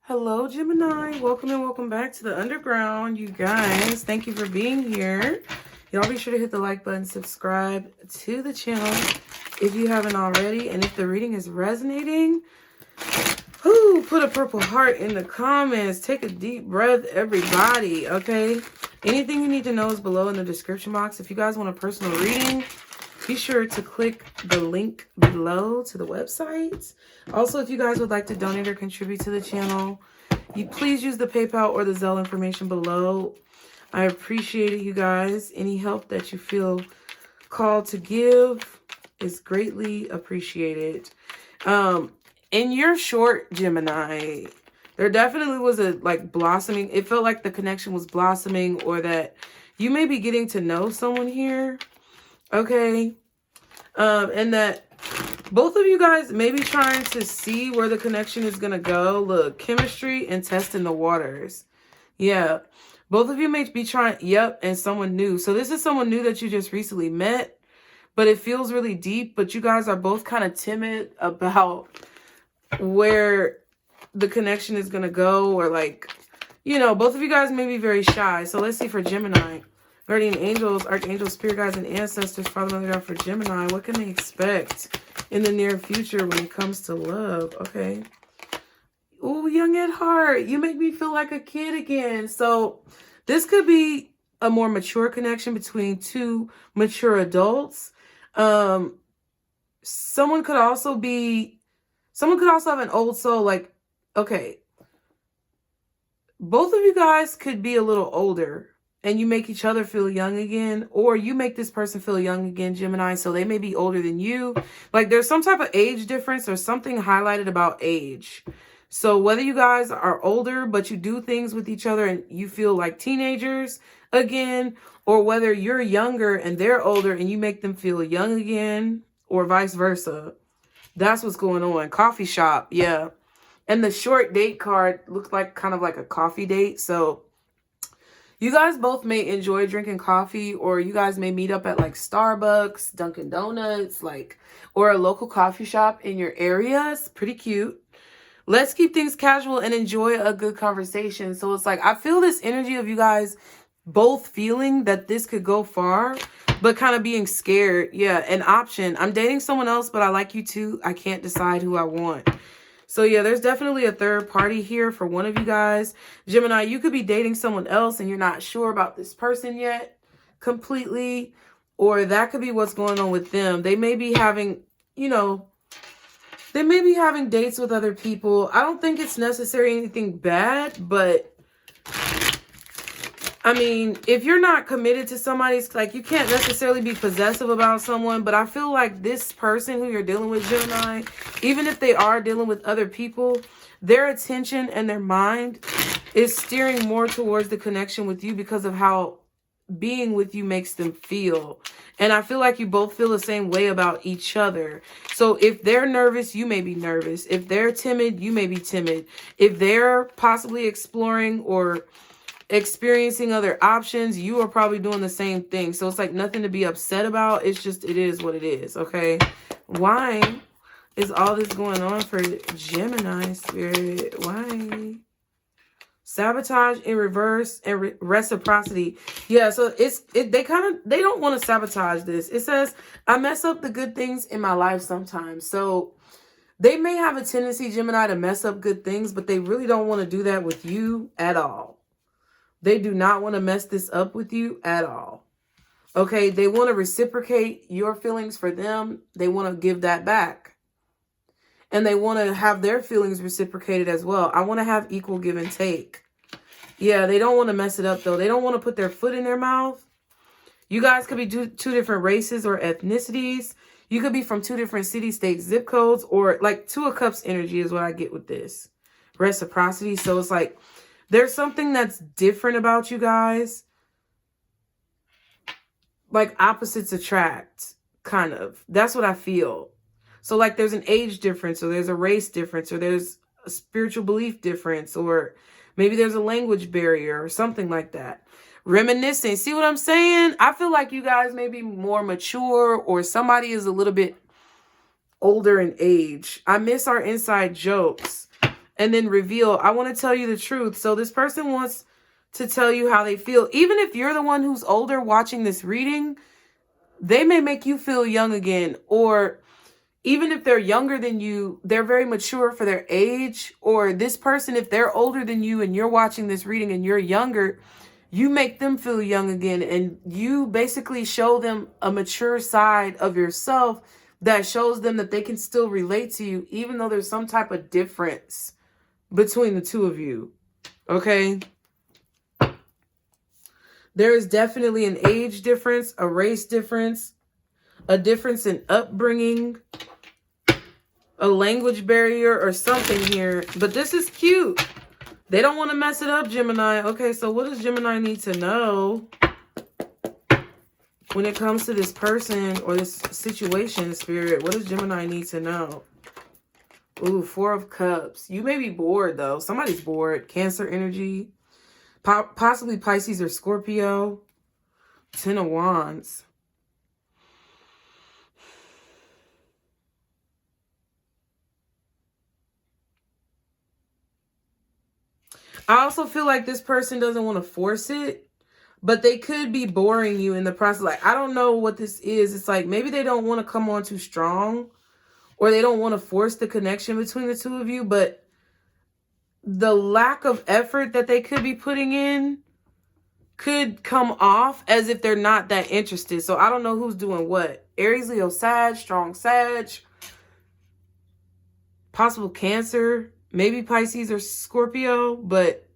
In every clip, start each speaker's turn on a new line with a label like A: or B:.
A: Hello, Gemini. Welcome and welcome back to the underground, you guys. Thank you for being here. Y'all be sure to hit the like button, subscribe to the channel if you haven't already. And if the reading is resonating, put a purple heart in the comments. Take a deep breath, everybody, okay? Anything you need to know is below in the description box. If you guys want a personal reading, be sure to click the link below to the website. Also, if you guys would like to donate or contribute to the channel, you please use the PayPal or the Zelle information below. I appreciate it, you guys. Any help that you feel called to give is greatly appreciated. In your short, Gemini, there definitely was a blossoming. It felt like the connection was blossoming, or that you may be getting to know someone here. Okay. And that both of you guys may be trying to see where the connection is going to go. Look, chemistry and testing the waters. Yeah. Both of you may be trying. Yep. And someone new. So this is someone new that you just recently met, but it feels really deep. But you guys are both kind of timid about where the connection is going to go, or both of you guys may be very shy. So let's see for Gemini. Guardian angels, archangels, spirit guides, and ancestors, Father, Mother, God, for Gemini. What can they expect in the near future when it comes to love? Okay. Oh, young at heart. You make me feel like a kid again. So this could be a more mature connection between two mature adults. Someone could also have an old soul. Okay. Both of you guys could be a little older, and you make each other feel young again, or you make this person feel young again, Gemini, so they may be older than you. Like there's some type of age difference or something highlighted about age. So whether you guys are older, but you do things with each other and you feel like teenagers again, or whether you're younger and they're older and you make them feel young again, or vice versa. That's what's going on. Coffee shop, yeah. And the short date card looks like kind of like a coffee date, so you guys both may enjoy drinking coffee, or you guys may meet up at Starbucks, Dunkin' Donuts, or a local coffee shop in your area. It's pretty cute. Let's keep things casual and enjoy a good conversation. So it's I feel this energy of you guys both feeling that this could go far, but kind of being scared. Yeah, an option. I'm dating someone else, but I like you too. I can't decide who I want. So yeah, there's definitely a third party here for one of you guys. Gemini, you could be dating someone else and you're not sure about this person yet completely. Or that could be what's going on with them. They may be having, dates with other people. I don't think it's necessarily anything bad, but I mean, if you're not committed to somebody, it's you can't necessarily be possessive about someone. But I feel like this person who you're dealing with, Gemini, even if they are dealing with other people, their attention and their mind is steering more towards the connection with you because of how being with you makes them feel. And I feel like you both feel the same way about each other. So if they're nervous, you may be nervous. If they're timid, you may be timid. If they're possibly exploring or experiencing other options, you are probably doing the same thing. So it's nothing to be upset about. It's just, it is what it is. Okay. Why is all this going on for Gemini spirit? Why? Sabotage in reverse and reciprocity. Yeah. So they don't want to sabotage this. It says, I mess up the good things in my life sometimes. So they may have a tendency, Gemini, to mess up good things, but they really don't want to do that with you at all. They do not want to mess this up with you at all. Okay, they want to reciprocate your feelings for them. They want to give that back. And they want to have their feelings reciprocated as well. I want to have equal give and take. Yeah, they don't want to mess it up though. They don't want to put their foot in their mouth. You guys could be two different races or ethnicities. You could be from two different city, states, zip codes, or Two of Cups energy is what I get with this. Reciprocity. So it's there's something that's different about you guys. Opposites attract, kind of. That's what I feel. So there's an age difference, or there's a race difference, or there's a spiritual belief difference, or maybe there's a language barrier or something like that. Reminiscing. See what I'm saying? I feel like you guys may be more mature, or somebody is a little bit older in age. I miss our inside jokes. and then reveal. I want to tell you the truth. So this person wants to tell you how they feel. Even if you're the one who's older watching this reading, they may make you feel young again. Or even if they're younger than you, they're very mature for their age. Or this person, if they're older than you and you're watching this reading and you're younger, you make them feel young again. And you basically show them a mature side of yourself that shows them that they can still relate to you, even though there's some type of difference between the two of you. Okay? There is definitely an age difference, a race difference, a difference in upbringing, a language barrier or something here. But this is cute. They don't want to mess it up, Gemini. Okay, so what does Gemini need to know when it comes to this person or this situation, Spirit? What does Gemini need to know? Ooh, 4 of Cups. You may be bored, though. Somebody's bored. Cancer energy. Possibly Pisces or Scorpio. 10 of Wands. I also feel like this person doesn't want to force it, but they could be boring you in the process. Like, I don't know what this is. It's like maybe they don't want to come on too strong, or they don't want to force the connection between the two of you, but the lack of effort that they could be putting in could come off as if they're not that interested. So I don't know who's doing what. Aries, Leo, Sag, strong Sag, possible Cancer, maybe Pisces or Scorpio, but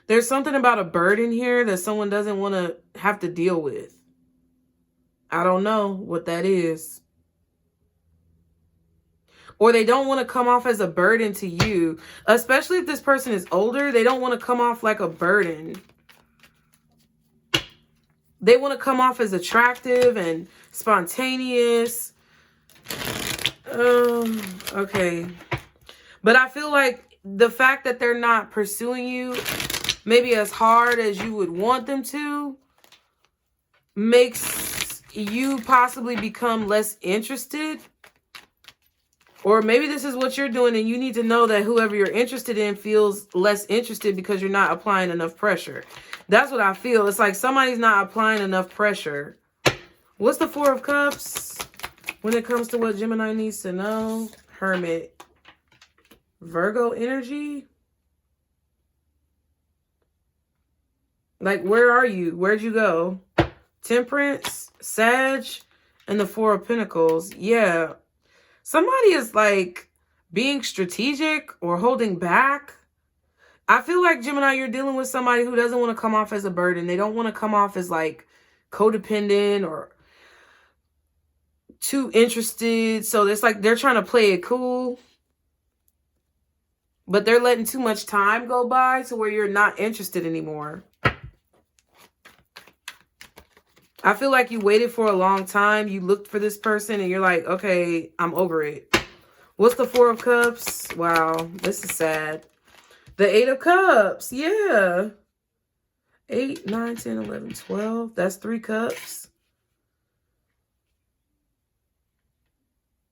A: there's something about a burden here that someone doesn't want to have to deal with. I don't know what that is. Or they don't want to come off as a burden to you. Especially if this person is older, they don't want to come off like a burden. They want to come off as attractive and spontaneous. Okay. But I feel like the fact that they're not pursuing you maybe as hard as you would want them to makes you possibly become less interested. Or maybe this is what you're doing and you need to know that whoever you're interested in feels less interested because you're not applying enough pressure. That's what I feel. It's like somebody's not applying enough pressure. What's the 4 of Cups when it comes to what Gemini needs to know? Hermit. Virgo energy. Like, where are you? Where'd you go? Temperance, Sag, and the 4 of Pentacles. Yeah. Somebody is like being strategic or holding back. I feel like, Gemini, you're dealing with somebody who doesn't want to come off as a burden. They don't want to come off as like codependent or too interested. So it's like they're trying to play it cool, but they're letting too much time go by to where you're not interested anymore. I feel like you waited for a long time. You looked for this person and you're like, okay, I'm over it. What's the 4 of Cups? Wow, this is sad. The 8 of Cups. Yeah. 8, 9, 10, 11, 12. That's 3 cups.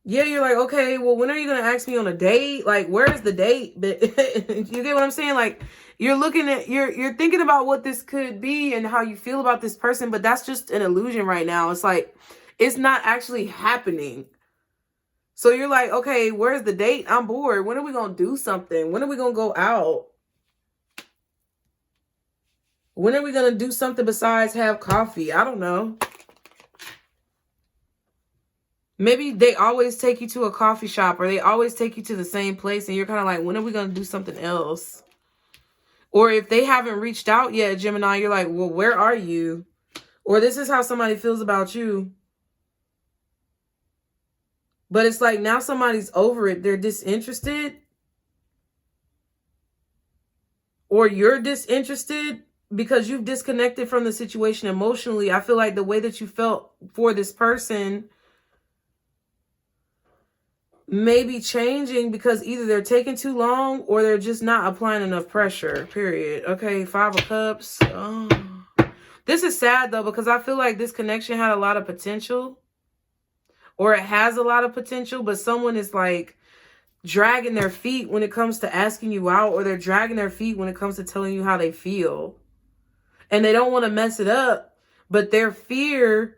A: Yeah, you're like, okay, well, when are you going to ask me on a date? Like, where's the date? You get what I'm saying? Like, you're looking at, you're thinking about what this could be and how you feel about this person, but that's just an illusion right now. It's like, it's not actually happening. So you're like, okay, where's the date? I'm bored. When are we going to do something? When are we going to go out? When are we going to do something besides have coffee? I don't know. Maybe they always take you to a coffee shop or they always take you to the same place and you're kind of like, when are we going to do something else? Or if they haven't reached out yet, Gemini, you're like, well, where are you? Or this is how somebody feels about you. But it's like now somebody's over it. They're disinterested. Or you're disinterested because you've disconnected from the situation emotionally. I feel like the way that you felt for this person may be changing because either they're taking too long or they're just not applying enough pressure, period. Okay, 5 of Cups. Oh. This is sad, though, because I feel like this connection had a lot of potential. or it has a lot of potential, but someone is like dragging their feet when it comes to asking you out, or they're dragging their feet when it comes to telling you how they feel. And they don't want to mess it up, but their fear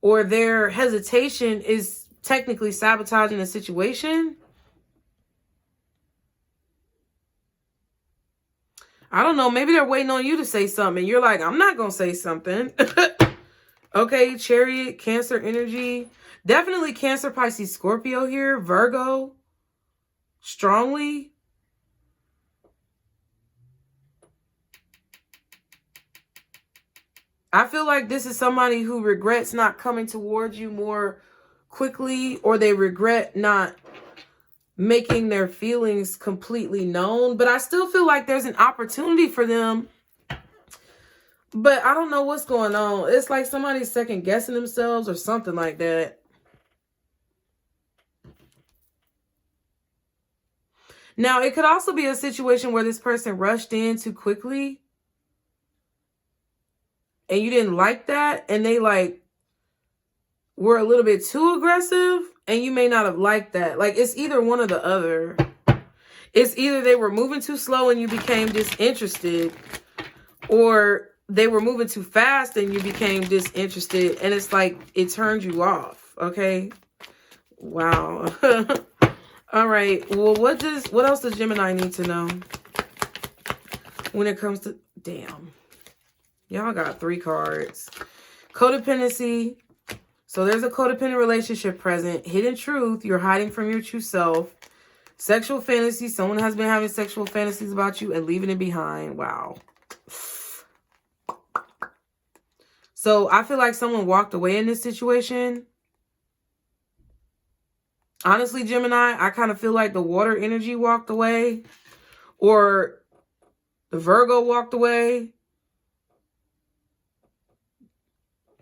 A: or their hesitation is technically sabotaging the situation. I don't know. Maybe they're waiting on you to say something. You're like, I'm not going to say something. Okay, Chariot, Cancer energy. Definitely Cancer, Pisces, Scorpio here. Virgo. Strongly. I feel like this is somebody who regrets not coming towards you more quickly, or they regret not making their feelings completely known. But I still feel like there's an opportunity for them. But I don't know what's going on. It's like somebody's second guessing themselves or something like that. Now, it could also be a situation where this person rushed in too quickly and you didn't like that, and they like were a little bit too aggressive, and you may not have liked that. Like, it's either one or the other. It's either they were moving too slow and you became disinterested, or they were moving too fast and you became disinterested, and it's like it turned you off. Okay. Wow. All right. Well, what else does Gemini need to know when it comes to, damn, y'all got 3 cards. Codependency. So there's a codependent relationship present. Hidden truth. You're hiding from your true self. Sexual fantasy. Someone has been having sexual fantasies about you and leaving it behind. Wow. So I feel like someone walked away in this situation. Honestly, Gemini, I kind of feel like the water energy walked away, or the Virgo walked away.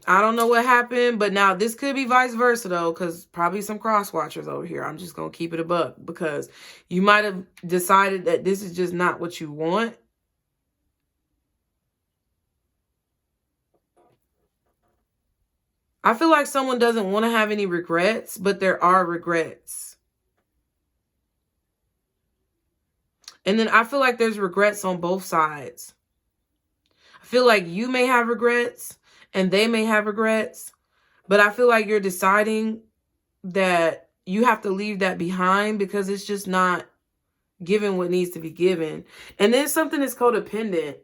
A: I don't know what happened, but now this could be vice versa, though, because probably some cross watchers over here. I'm just going to keep it a buck, because you might have decided that this is just not what you want. I feel like someone doesn't want to have any regrets, but there are regrets. And then I feel like there's regrets on both sides. I feel like you may have regrets and they may have regrets, but I feel like you're deciding that you have to leave that behind because it's just not given what needs to be given. And then something is codependent.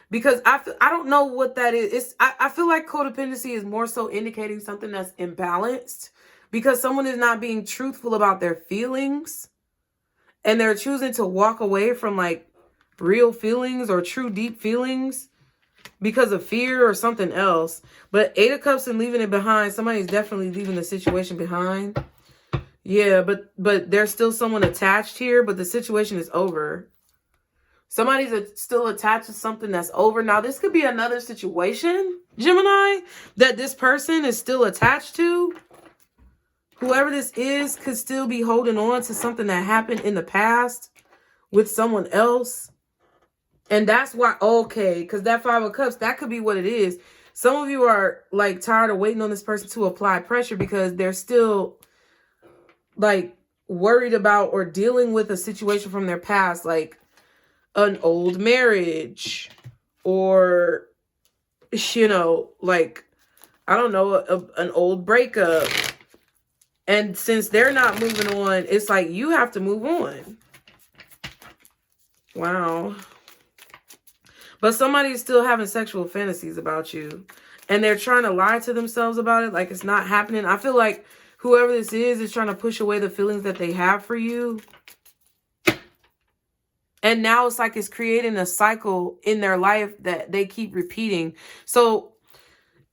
A: Because I don't know what that is. I feel like codependency is more so indicating something that's imbalanced, because someone is not being truthful about their feelings and they're choosing to walk away from like real feelings or true deep feelings because of fear or something else. But 8 of Cups and leaving it behind, somebody's definitely leaving the situation behind. Yeah, but there's still someone attached here, but the situation is over. Somebody's still attached to something that's over. Now, this could be another situation, Gemini, that this person is still attached to. Whoever this is could still be holding on to something that happened in the past with someone else. And that's why, okay, because that 5 of Cups, that could be what it is. Some of you are like tired of waiting on this person to apply pressure because they're still like worried about or dealing with a situation from their past, like an old marriage, or, you know, like, I don't know, an old breakup. And since they're not moving on, it's like you have to move on. Wow. But somebody's still having sexual fantasies about you, and they're trying to lie to themselves about it, like it's not happening. I feel like whoever this is trying to push away the feelings that they have for you. And now it's like it's creating a cycle in their life that they keep repeating. So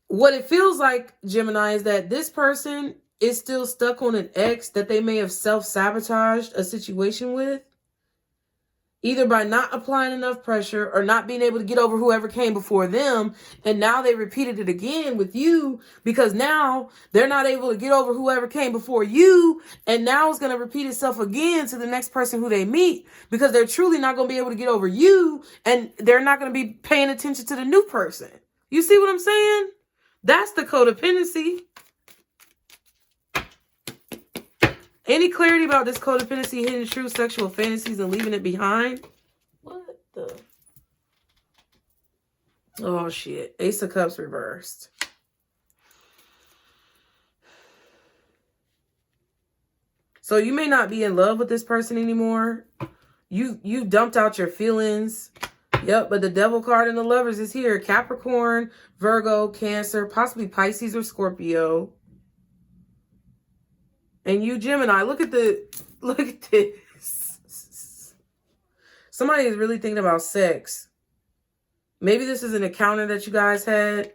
A: what it feels like, Gemini, is that this person is still stuck on an ex that they may have self-sabotaged a situation with, either by not applying enough pressure or not being able to get over whoever came before them. And now they repeated it again with you because now they're not able to get over whoever came before you. And now it's going to repeat itself again to the next person who they meet, because they're truly not going to be able to get over you, and they're not going to be paying attention to the new person. You see what I'm saying? That's the codependency. Any clarity about this codependency, hidden true sexual fantasies, and leaving it behind? What the? Oh, shit. Ace of Cups reversed. So you may not be in love with this person anymore. You dumped out your feelings. Yep, but the Devil card in the Lovers is here. Capricorn, Virgo, Cancer, possibly Pisces or Scorpio. And you, Gemini, look at this. Somebody is really thinking about sex. Maybe this is an encounter that you guys had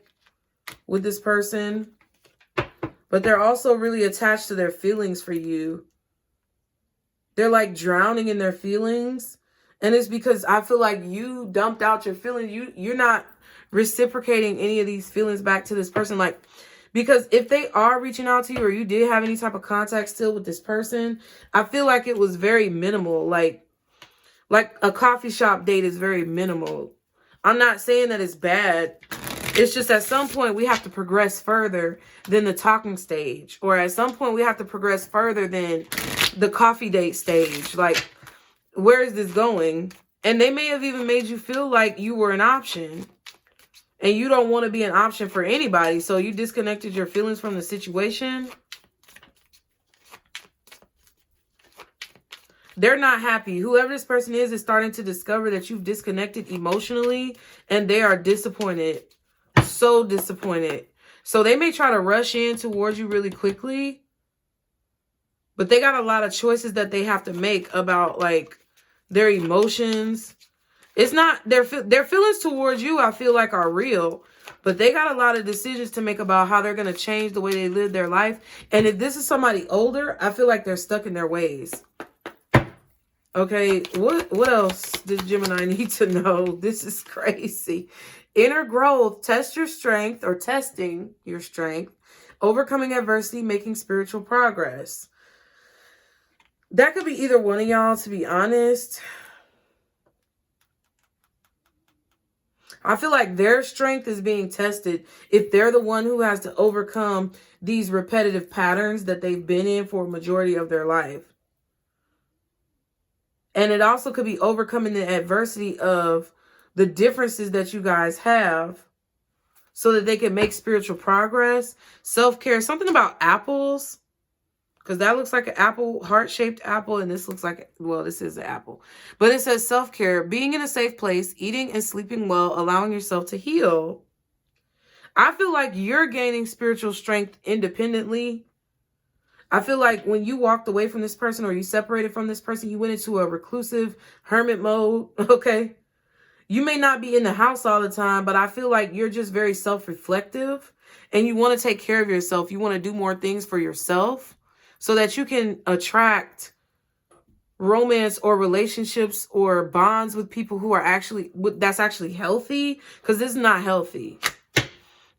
A: with this person. But they're also really attached to their feelings for you. They're like drowning in their feelings. And it's because I feel like you dumped out your feelings. You're not reciprocating any of these feelings back to this person. Like, because if they are reaching out to you or you did have any type of contact still with this person, I feel like it was very minimal. Like a coffee shop date is very minimal. I'm not saying that it's bad. It's just at some point we have to progress further than the talking stage. Or at some point we have to progress further than the coffee date stage. Like, where is this going? And they may have even made you feel like you were an option. And you don't want to be an option for anybody. So you disconnected your feelings from the situation. They're not happy. Whoever this person is starting to discover that you've disconnected emotionally. And they are disappointed. So disappointed. So they may try to rush in towards you really quickly. But they got a lot of choices that they have to make about, like, their emotions. It's not, their feelings towards you, I feel like, are real. But they got a lot of decisions to make about how they're going to change the way they live their life. And if this is somebody older, I feel like they're stuck in their ways. Okay, what else does Gemini need to know? This is crazy. Inner growth, test your strength, or testing your strength. Overcoming adversity, making spiritual progress. That could be either one of y'all, to be honest. I feel like their strength is being tested if they're the one who has to overcome these repetitive patterns that they've been in for a majority of their life. And it also could be overcoming the adversity of the differences that you guys have so that they can make spiritual progress. Self-care, something about apples. Because that looks like an apple, heart-shaped apple. And this looks like, well, this is an apple. But it says self-care, being in a safe place, eating and sleeping well, allowing yourself to heal. I feel like you're gaining spiritual strength independently. I feel like when you walked away from this person or you separated from this person, you went into a reclusive hermit mode, okay? You may not be in the house all the time, but I feel like you're just very self-reflective and you want to take care of yourself. You want to do more things for yourself so that you can attract romance or relationships or bonds with people who are actually, that's actually healthy, because this is not healthy.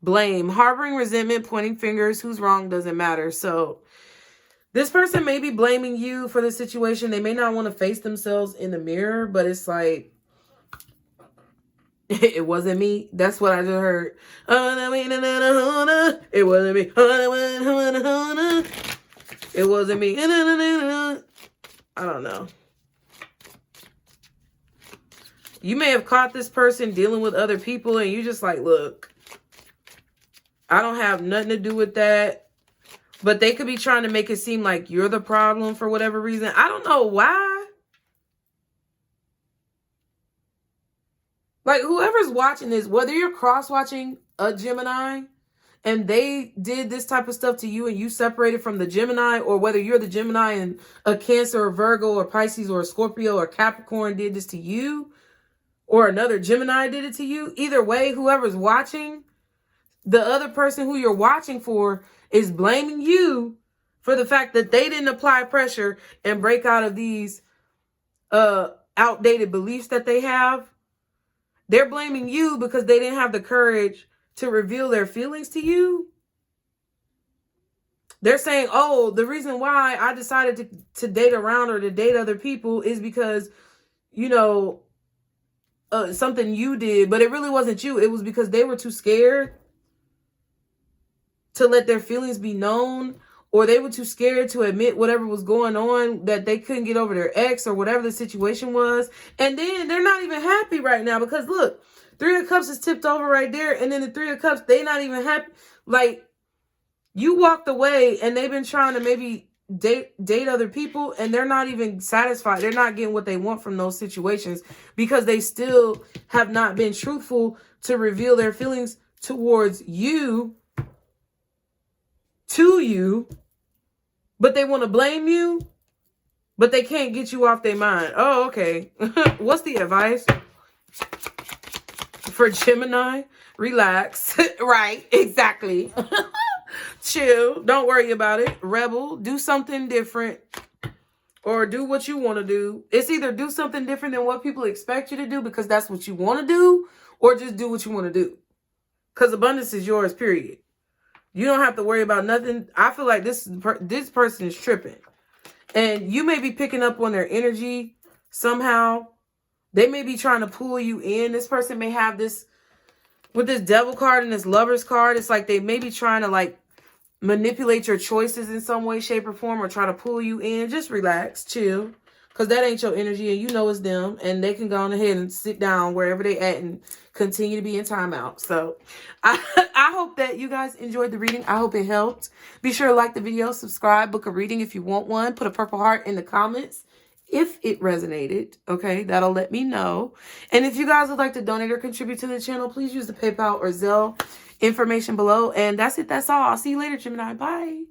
A: Blame, harboring resentment, pointing fingers, who's wrong doesn't matter. So this person may be blaming you for the situation. They may not want to face themselves in the mirror, but it's like, it wasn't me. That's what I just heard. It wasn't me. It wasn't me. I don't know. You may have caught this person dealing with other people and you just like, look, I don't have nothing to do with that. But they could be trying to make it seem like you're the problem for whatever reason. I don't know why. Like, whoever's watching this, whether you're cross-watching a Gemini and they did this type of stuff to you and you separated from the Gemini, or whether you're the Gemini and a Cancer or Virgo or Pisces or a Scorpio or Capricorn did this to you, or another Gemini did it to you, either way, whoever's watching, the other person who you're watching for is blaming you for the fact that they didn't apply pressure and break out of these outdated beliefs that they have. They're blaming you because they didn't have the courage to reveal their feelings to you. They're saying, oh, the reason why I decided to date around or to date other people is because, you know, something you did. But it really wasn't you. It was because they were too scared to let their feelings be known, or they were too scared to admit whatever was going on, that they couldn't get over their ex or whatever the situation was. And then they're not even happy right now because look, Three of Cups is tipped over right there. And then the Three of Cups, they not even happy. Like, you walked away and they've been trying to maybe date other people and they're not even satisfied. They're not getting what they want from those situations because they still have not been truthful to reveal their feelings towards you, to you, but they want to blame you, but they can't get you off their mind. Oh, okay. What's the advice for Gemini? Relax. Right, exactly. Chill. Don't worry about it. Rebel. Do something different. Or do what you want to do. It's either do something different than what people expect you to do because that's what you want to do, or just do what you want to do. Because abundance is yours, period. You don't have to worry about nothing. I feel like this person is tripping. And you may be picking up on their energy somehow. They may be trying to pull you in. This person may have this, with this devil card and this lover's card, it's like they may be trying to like manipulate your choices in some way, shape, or form, or try to pull you in. Just relax, chill, because that ain't your energy, and you know it's them, and they can go on ahead and sit down wherever they at and continue to be in timeout. So I hope that you guys enjoyed the reading. I hope it helped. Be sure to like the video, subscribe, book a reading if you want one. Put a purple heart in the comments if it resonated. Okay, that'll let me know. And if you guys would like to donate or contribute to the channel, please use the PayPal or Zelle information below. And that's it. That's all. I'll see you later, Gemini. Bye.